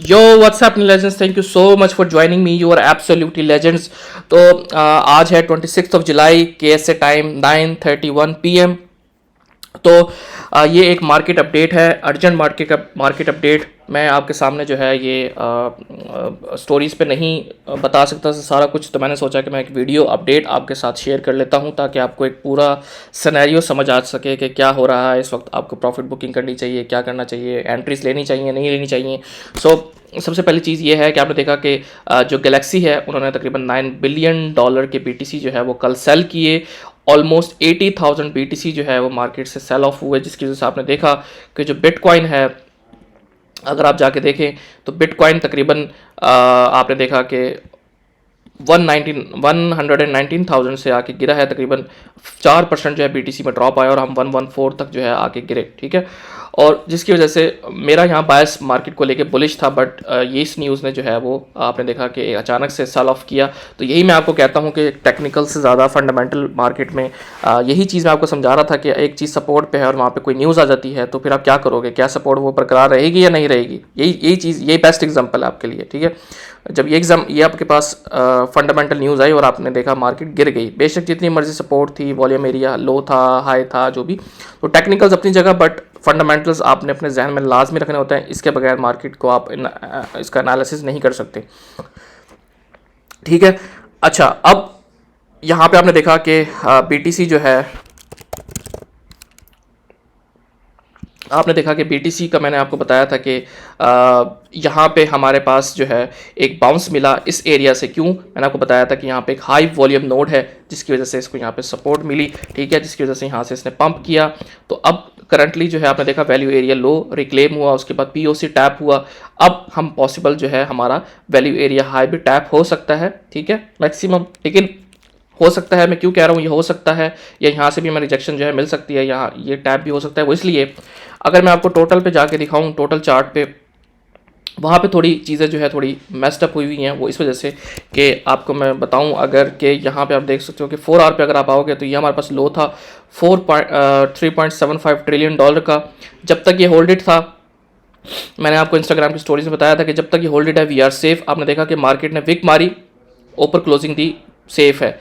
Yo WhatsApp legends, thank you so much for joining me, you are absolutely legends. तो आज है 26 जुलाई, के S A time 9:31 PM। तो ये एक मार्केट अपडेट है, अर्जेंट मार्केट अपडेट। मैं आपके सामने जो है ये स्टोरीज़ पे नहीं बता सकता सारा कुछ, तो मैंने सोचा कि मैं एक वीडियो अपडेट आपके साथ शेयर कर लेता हूं ताकि आपको एक पूरा सिनेरियो समझ आ सके कि क्या हो रहा है इस वक्त। आपको प्रॉफिट बुकिंग करनी चाहिए, क्या करना चाहिए, एंट्रीज लेनी चाहिए, नहीं लेनी चाहिए। सबसे पहली चीज़ ये है कि आपने देखा कि जो गैलेक्सी है उन्होंने तकरीबन $9 बिलियन के BTC जो है वो कल सेल किए। ऑलमोस्ट 80,000 BTC जो है वो मार्केट से सेल ऑफ हुए, जिसकी वजह से आपने देखा कि जो बिटकॉइन है, अगर आप जाके देखें तो बिटकॉइन तकरीबन आपने देखा कि 119,000 से आके गिरा है, तकरीबन 4% जो है BTC में ड्रॉप आया और हम 114 तक जो है आके गिरे। ठीक है, और जिसकी वजह से मेरा यहाँ बायस मार्केट को लेके बुलिश था, बट ये इस न्यूज़ ने जो है वो आपने देखा कि अचानक से सेल ऑफ किया। तो यही मैं आपको कहता हूँ कि टेक्निकल से ज़्यादा फंडामेंटल मार्केट में यही चीज़ मैं आपको समझा रहा था कि एक चीज़ सपोर्ट पे है और वहाँ पे कोई न्यूज़ आ जाती है तो फिर आप क्या करोगे, क्या सपोर्ट वो बरकरार रहेगी या नहीं रहेगी। यही बेस्ट एग्जाम्पल है आपके लिए। ठीक है, जब ये आपके पास फंडामेंटल न्यूज़ आई और आपने देखा मार्केट गिर गई, बेशक जितनी मर्जी सपोर्ट थी, वॉल्यूम एरिया लो था, हाई था, जो भी, तो टेक्निकल्स अपनी जगह, बट फंडामेंटल्स आपने अपने जहन में लाजमी रखने होते हैं। इसके बगैर मार्केट को आप इसका एनालिसिस नहीं कर सकते। ठीक है, अच्छा, अब यहाँ पे आपने देखा कि BTC जो है, आपने देखा कि BTC का मैंने आपको बताया था कि यहाँ पे हमारे पास जो है एक बाउंस मिला इस एरिया से। क्यों? मैंने आपको बताया था कि यहाँ पे एक हाई वॉल्यूम नोड है जिसकी वजह से इसको यहाँ पे सपोर्ट मिली। ठीक है, जिसकी वजह से यहाँ से इसने पंप किया। तो अब करंटली जो है आपने देखा वैल्यू एरिया लो रिक्लेम हुआ, उसके बाद POC टैप हुआ। अब हम पॉसिबल जो है हमारा वैल्यू एरिया हाई भी टैप हो सकता है। ठीक है, मैक्सिमम, लेकिन हो सकता है, मैं क्यों कह रहा हूँ ये हो सकता है, या यहाँ से भी हमें रिजेक्शन जो है मिल सकती है, यहाँ ये टैप भी हो सकता है। वो इसलिए, अगर मैं आपको टोटल पे जाके दिखाऊं, टोटल चार्ट पे, वहाँ पे थोड़ी चीज़ें जो है थोड़ी मेस्ड अप हुई हुई हैं। वो इस वजह से कि आपको मैं बताऊं, अगर कि यहाँ पे आप देख सकते हो कि 4 आवर पे अगर आप आओगे तो ये हमारे पास लो था 3.75 ट्रिलियन डॉलर का। जब तक ये होल्डेड था, मैंने आपको इंस्टाग्राम की स्टोरीज में बताया था कि जब तक ये होल्डेड है वी आर सेफ। आपने देखा कि मार्केट ने विक मारी, ऊपर क्लोजिंग दी, सेफ है।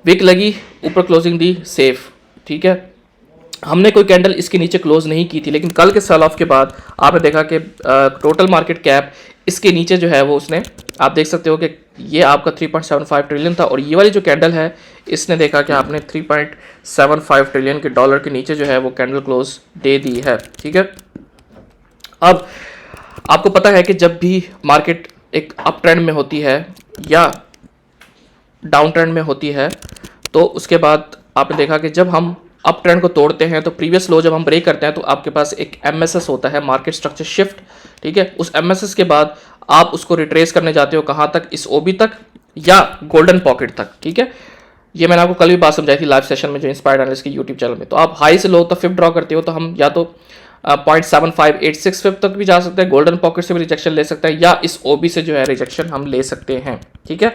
विक लगी, ऊपर क्लोजिंग दी, सेफ। ठीक है, हमने कोई कैंडल इसके नीचे क्लोज नहीं की थी, लेकिन कल के सेल ऑफ के बाद आपने देखा कि टोटल मार्केट कैप इसके नीचे जो है वो उसने, आप देख सकते हो कि ये आपका 3.75 ट्रिलियन था, और ये वाली जो कैंडल है इसने देखा कि आपने 3.75 ट्रिलियन के डॉलर के नीचे जो है वो कैंडल क्लोज दे दी है। ठीक है, अब आपको पता है कि जब भी मार्केट एक अप ट्रेंड में होती है या डाउन ट्रेंड में होती है, तो उसके बाद आपने देखा कि जब हम अप ट्रेंड को तोड़ते हैं तो प्रीवियस लो जब हम ब्रेक करते हैं तो आपके पास एक MSS होता है, मार्केट स्ट्रक्चर शिफ्ट। ठीक है, उस MSS के बाद आप उसको रिट्रेस करने जाते हो कहाँ तक, इस OB तक या गोल्डन पॉकेट तक। ठीक है, ये मैंने आपको कल भी बात समझाई थी लाइव सेशन में, जो इंस्पायर्ड एनालिस्ट के यूट्यूब चैनल में। तो आप हाई से लो तक फिफ्थ ड्रॉ करते हो तो हम या तो 0.7586 तक भी जा सकते हैं, गोल्डन पॉकेट से भी रिजेक्शन ले सकते हैं, या इस OB से जो है रिजेक्शन हम ले सकते हैं। ठीक है,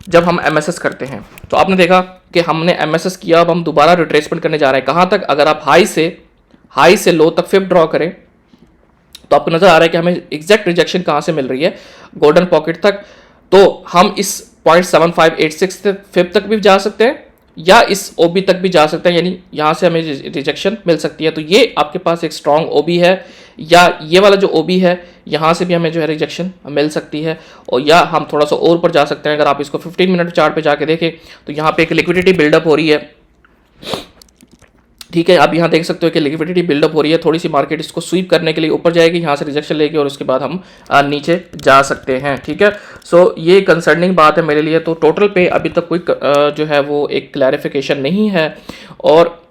जब हम MSS करते हैं तो आपने देखा कि हमने MSS किया, अब हम दोबारा रिट्रेसमेंट करने जा रहे हैं कहाँ तक। अगर आप हाई से लो तक फिफ्थ ड्रॉ करें तो आपको नजर आ रहा है कि हमें एग्जैक्ट रिजेक्शन कहाँ से मिल रही है, गोल्डन पॉकेट तक। तो हम इस 0.7586 तक फिफ्थ तक भी जा सकते हैं या इस OB तक भी जा सकते हैं, यानी यहाँ से हमें रिजेक्शन मिल सकती है। तो ये आपके पास एक स्ट्रॉन्ग OB है, या ये वाला जो OB है यहाँ से भी हमें जो है रिजेक्शन मिल सकती है, और या हम थोड़ा सा और ऊपर जा सकते हैं। अगर आप इसको 15 मिनट चार्ट पे जाके देखें तो यहाँ पे एक लिक्विडिटी बिल्डअप हो रही है। ठीक है, आप यहाँ देख सकते हो कि लिक्विडिटी बिल्डअप हो रही है, थोड़ी सी मार्केट इसको स्वीप करने के लिए ऊपर जाएगी, यहाँ से रिजेक्शन लेगी और उसके बाद हम नीचे जा सकते हैं। ठीक है, सो ये कंसर्निंग बात है मेरे लिए। तो टोटल पे अभी तक कोई जो है वो एक क्लैरिफिकेशन नहीं है, और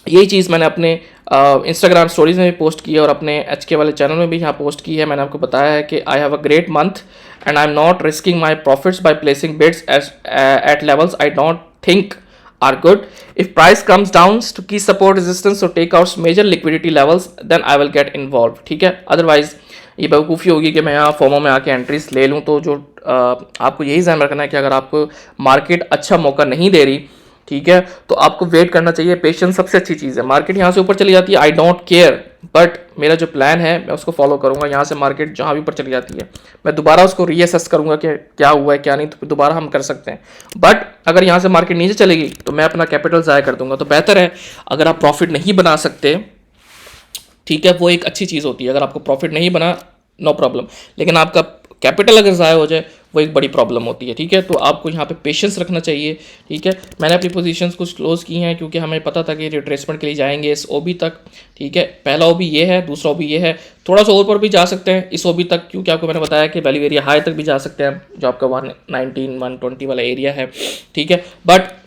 यही चीज़ मैंने अपने इंस्टाग्राम स्टोरीज में भी पोस्ट की है और अपने HK वाले चैनल में भी यहाँ पोस्ट की है। मैंने आपको बताया है कि I have a great month and I am not risking my profits by placing bids at levels I don't think are good. If price comes down to key support resistance or take out major liquidity levels, then I will get involved. ठीक है, otherwise ये बेवकूफ़ी होगी कि मैं यहाँ FOMO में आके एंट्रीज ले लूँ। तो जो आपको यही ध्यान रखना है कि अगर आपको मार्केट अच्छा मौका नहीं दे रही ठीक है। तो आपको वेट करना चाहिए, पेशेंस सबसे अच्छी चीज़ है। मार्केट यहाँ से ऊपर चली जाती है, आई डोंट केयर, बट मेरा जो प्लान है मैं उसको फॉलो करूँगा। यहाँ से मार्केट जहाँ भी ऊपर चली जाती है मैं दोबारा उसको रीअसेस करूँगा कि क्या हुआ है क्या नहीं, तो दोबारा हम कर सकते हैं। बट अगर यहाँ से मार्केट नीचे चलेगी तो मैं अपना कैपिटल ज़ाया कर दूंगा। तो बेहतर है, अगर आप प्रॉफिट नहीं बना सकते, ठीक है, वो एक अच्छी चीज़ होती है। अगर आपको प्रॉफिट नहीं बना, नो प्रॉब्लम, लेकिन आपका कैपिटल अगर ज़ाया हो जाए वो एक बड़ी प्रॉब्लम होती है। ठीक है, तो आपको यहाँ पे पेशेंस रखना चाहिए। ठीक है, मैंने अपनी पोजीशंस कुछ क्लोज की हैं क्योंकि हमें पता था कि रिट्रेसमेंट के लिए जाएंगे इस ओबी तक। ठीक है, पहला ओबी ये है, दूसरा ओबी ये है, थोड़ा सा ऊपर भी जा सकते हैं इस ओबी तक, क्योंकि आपको मैंने बताया कि वैल्यू एरिया हाई तक भी जा सकते हैं, जो आपका 119 120 वाला एरिया है। ठीक है, बट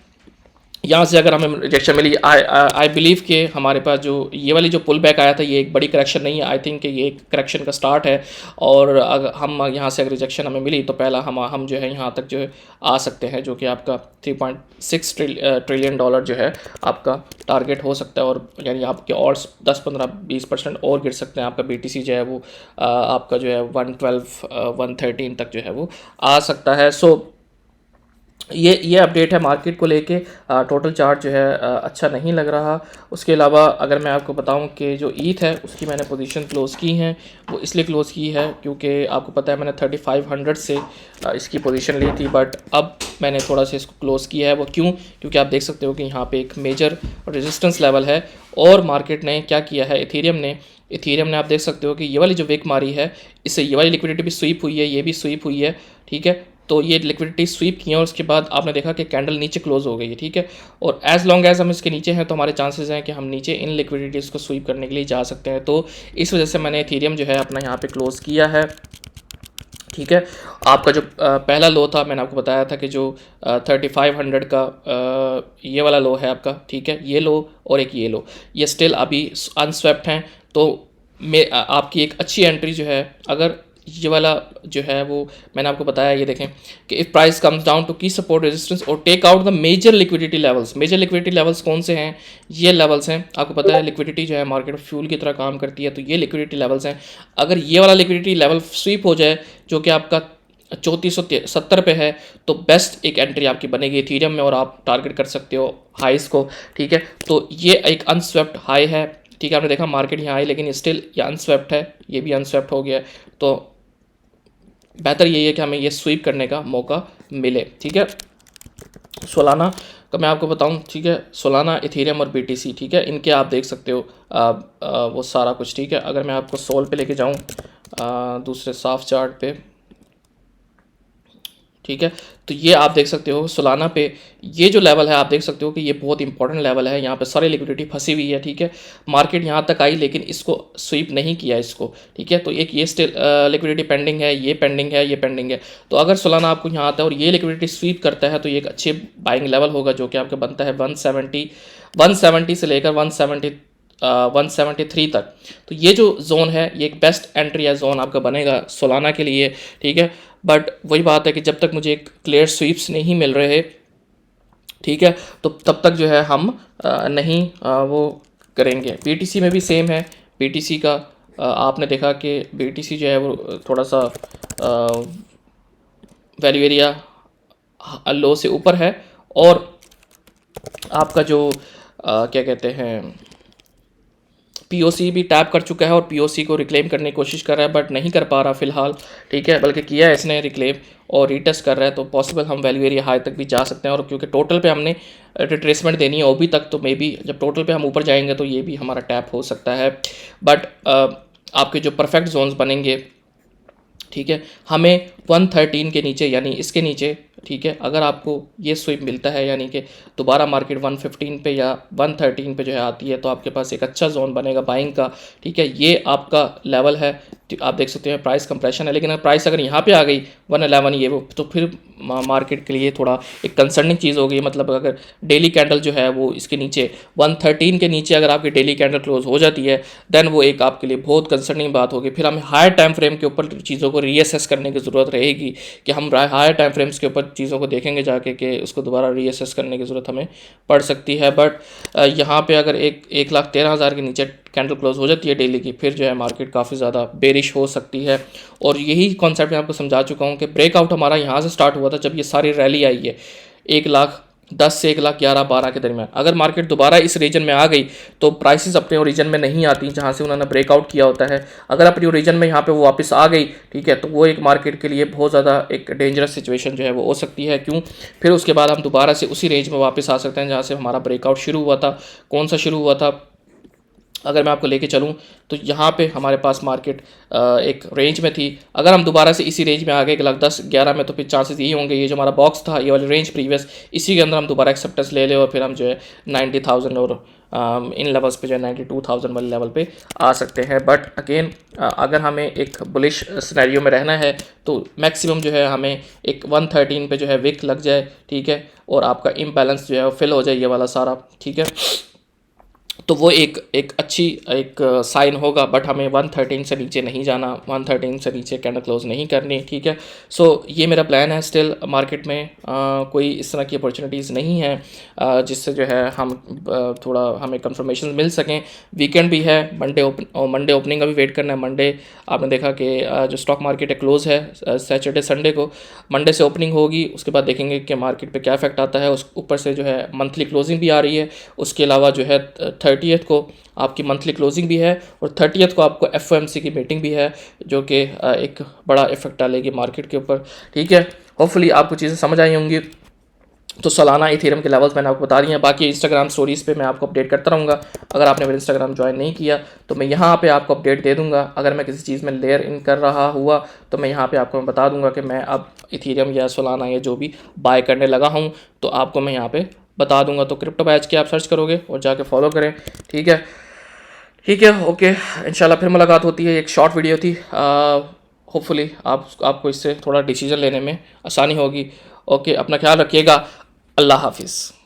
यहाँ से अगर हमें रिजेक्शन मिली, आई बिलीव कि हमारे पास जो ये वाली जो पुल बैक आया था ये एक बड़ी करेक्शन नहीं है। आई थिंक कि ये एक करेक्शन का स्टार्ट है, और अगर हम यहाँ से अगर रिजेक्शन हमें मिली तो पहला हम जो है यहाँ तक जो है आ सकते हैं, जो कि आपका 3.6 ट्रिलियन डॉलर जो है आपका टारगेट हो सकता है। और यानी आपके और 10-15-20% और गिर सकते हैं। आपका BTC जो है वो आपका जो है 112-113 तक जो है वो आ सकता है। सो ये अपडेट है मार्केट को लेके। टोटल चार्ट जो है अच्छा नहीं लग रहा। उसके अलावा अगर मैं आपको बताऊं कि जो ईथ है उसकी मैंने पोजीशन क्लोज़ की हैं, वो इसलिए क्लोज़ की है क्योंकि आपको पता है मैंने 3500 से इसकी पोजीशन ली थी, बट अब मैंने थोड़ा सा इसको क्लोज़ किया है। वो क्यों? क्योंकि आप देख सकते हो कि यहाँ पे एक मेजर रेजिस्टेंस लेवल है, और मार्केट ने क्या किया है, इथेरियम ने आप देख सकते हो कि ये वाली जो विक मारी है, इससे ये वाली लिक्विडिटी भी स्वीप हुई है, ये भी स्वीप हुई है। ठीक है, तो ये लिक्विडिटी स्वीप की है, और उसके बाद आपने देखा कि कैंडल नीचे क्लोज हो गई है। ठीक है, और एज लॉन्ग एज हम इसके नीचे हैं तो हमारे चांसेस हैं कि हम नीचे इन लिक्विडिटीज़ को स्वीप करने के लिए जा सकते हैं। तो इस वजह से मैंने इथेरियम जो है अपना यहाँ पे क्लोज किया है। ठीक है, आपका जो पहला लो था मैंने आपको बताया था कि जो 3500 का ये वाला लो है आपका। ठीक है, ये लो और एक ये लो, ये स्टिल अभी अनस्वेप्ट हैं। तो आपकी एक अच्छी एंट्री जो है, अगर ये वाला जो है वो मैंने आपको बताया, ये देखें कि if price comes down to key support resistance और take out the major liquidity levels. Major liquidity levels कौन से हैं? ये लेवल्स हैं, आपको पता है लिक्विडिटी जो है मार्केट में फ्यूल की तरह काम करती है, तो ये लिक्विडिटी लेवल्स हैं। अगर ये वाला लिक्विडिटी लेवल स्वीप हो जाए जो कि आपका 3470 पे है, तो बेस्ट एक एंट्री आपकी बनेगी इथेरियम में, और आप टारगेट कर सकते हो हाइस को। ठीक है, तो ये एक अनस्वेप्ट हाई है। ठीक है, आपने देखा मार्केट यहाँ आई लेकिन स्टिल ये अनस्वेप्ट है, ये भी अनस्वेप्ट हो गया। तो बेहतर यही है कि हमें ये स्वीप करने का मौका मिले। ठीक है, सोलाना का मैं आपको बताऊं। ठीक है, सोलाना, इथेरियम और BTC, ठीक है, इनके आप देख सकते हो वो सारा कुछ। ठीक है, अगर मैं आपको सोल पे लेके जाऊं दूसरे साफ चार्ट पे, ठीक है, तो ये आप देख सकते हो सोलाना पे ये जो लेवल है आप देख सकते हो कि ये बहुत इंपॉर्टेंट लेवल है। यहाँ पे सारी लिक्विडिटी फंसी हुई है। ठीक है, मार्केट यहाँ तक आई लेकिन इसको स्वीप नहीं किया इसको। ठीक है, तो एक ये स्टिल लिक्विडिटी पेंडिंग है, ये पेंडिंग है, ये पेंडिंग है। तो अगर सोलाना आपको यहाँ आता है और ये लिक्विडिटी स्वीप करता है तो ये एक अच्छे बाइंग लेवल होगा, जो कि आपका बनता है 170 से लेकर 173 तक। तो ये जो जोन है ये एक बेस्ट एंट्री या जोन आपका बनेगा सोलाना के लिए। ठीक है, बट वही बात है कि जब तक मुझे एक क्लियर स्वीप्स नहीं मिल रहे, ठीक है, तो तब तक जो है हम नहीं वो करेंगे। BTC में भी सेम है। BTC का आपने देखा कि BTC जो है वो थोड़ा सा वैल्यू एरिया लो से ऊपर है, और आपका जो क्या कहते हैं POC भी टैप कर चुका है और POC को रिक्लेम करने की कोशिश कर रहा है, बट नहीं कर पा रहा फिलहाल। ठीक है, बल्कि किया है इसने रिक्लेम और रीटेस्ट कर रहा है, तो पॉसिबल हम वैल्यू एरिया हाई तक भी जा सकते हैं। और क्योंकि टोटल पे हमने रिट्रेसमेंट देनी है OB तक, तो मे बी जब टोटल पे हम ऊपर जाएंगे तो ये भी हमारा टैप हो सकता है। बट आपके जो परफेक्ट जोन्स बनेंगे, ठीक है, हमें 113 के नीचे यानी इसके नीचे, ठीक है, अगर आपको ये स्वीप मिलता है यानी कि दोबारा मार्केट 115 पे या 113 पे जो है आती है, तो आपके पास एक अच्छा जोन बनेगा बाइंग का। ठीक है, ये आपका लेवल है। आप देख सकते हैं प्राइस कंप्रेशन है, लेकिन प्राइस अगर यहाँ पे आ गई 111 ये वो, तो फिर मार्केट के लिए थोड़ा एक कंसर्निंग चीज़ हो गई। मतलब अगर डेली कैंडल जो है वो इसके नीचे 113 के नीचे अगर आपकी डेली कैंडल क्लोज हो जाती है, देन वो एक आपके लिए बहुत कंसर्निंग बात होगी। फिर हमें हायर टाइम फ्रेम के ऊपर चीज़ों को रीअसेस करने की ज़रूरत रहेगी कि हम हायर टाइम फ्रेम्स के ऊपर चीज़ों को देखेंगे जाके कि उसको दोबारा रीअसेस करने की ज़रूरत हमें पड़ सकती है। बट यहाँ पे अगर 1,13,000 के नीचे कैंडल क्लोज हो जाती है डेली की, फिर जो है मार्केट काफ़ी ज़्यादा बेरिश हो सकती है। और यही कॉन्सेप्ट मैं आपको समझा चुका हूँ कि ब्रेकआउट हमारा यहाँ से स्टार्ट हुआ था जब ये सारी रैली आई है 1 लाख 10 से 1,11,12 के दरमियान। अगर मार्केट दोबारा इस रीजन में आ गई तो प्राइसेस अपने ओरिजिन में नहीं आती जहां से उन्होंने ब्रेकआउट किया होता है। अगर अपनी ओरिजिन में यहाँ पे वो वापस आ गई, ठीक है, तो वो एक मार्केट के लिए बहुत ज़्यादा एक डेंजरस सिचुएशन जो है वो हो सकती है। क्यों? फिर उसके बाद हम दोबारा से उसी रेंज में वापस आ सकते हैं जहाँ से हमारा ब्रेकआउट शुरू हुआ था। कौन सा शुरू हुआ था? अगर मैं आपको लेके चलूँ तो यहाँ पे हमारे पास मार्केट एक रेंज में थी। अगर हम दोबारा से इसी रेंज में आ गए 1,10,11 में, तो फिर चांसेस यही होंगे ये जो हमारा बॉक्स था, ये वाली रेंज प्रीवियस, इसी के अंदर हम दोबारा एक्सेप्टेंस ले लें और फिर हम जो है 90,000 और इन लेवल्स पे जो है 92,000 वाले लेवल पे आ सकते हैं। बट अगेन अगर हमें एक बुलिश सिनेरियो में रहना है तो मैक्सिमम जो है हमें एक 113 पे जो है विक लग जाए, ठीक है, और आपका इम्बैलेंस जो है वो फिल हो जाए ये वाला सारा, ठीक है, तो वो एक अच्छी एक साइन होगा। बट हमें 113 से नीचे नहीं जाना, 113 से नीचे कैंडल क्लोज नहीं करनी, ठीक है। सो ये मेरा प्लान है। स्टिल मार्केट में कोई इस तरह की अपॉर्चुनिटीज़ नहीं है जिससे जो है हम थोड़ा हमें कंफर्मेशन मिल सकें। वीकेंड भी है, मंडे ओपनिंग का भी वेट करना है। मंडे आपने देखा कि जो स्टॉक मार्केट है क्लोज़ है सैटरडे संडे को। मंडे से ओपनिंग होगी, उसके बाद देखेंगे कि मार्केट पे क्या इफेक्ट आता है। उस ऊपर से जो है मंथली क्लोजिंग भी आ रही है, उसके अलावा जो है 30th को आपकी मंथली क्लोजिंग भी है और 30th को आपको FOMC की मीटिंग भी है जो कि एक बड़ा इफेक्ट डालेगी मार्केट के ऊपर, ठीक है। होपफुली आपको चीज़ें समझ आई होंगी। तो सालाना इथेरियम के लेवल्स मैंने आपको बता दिए हैं। बाकी इंस्टाग्राम स्टोरीज़ पे मैं आपको अपडेट करता रहूँगा। अगर आपने मेरा इंस्टाग्राम ज्वाइन नहीं किया तो मैं यहाँ पे आपको अपडेट दे दूँगा। अगर मैं किसी चीज़ में लेयर इन कर रहा हुआ तो मैं यहाँ पे आपको बता दूँगा कि मैं अब इथेरियम या सोलाना या जो भी बाय करने लगा हूँ, तो आपको मैं यहाँ पे बता दूँगा। तो क्रिप्टो बैच के आप सर्च करोगे और जाके फॉलो करें, ठीक है। ठीक है, ओके, इंशाल्लाह फिर मुलाकात होती है। एक शॉर्ट वीडियो थी, होपफुली आपको इससे थोड़ा डिसीजन लेने में आसानी होगी। ओके, अपना ख्याल रखिएगा। अल्लाह हाफिज़।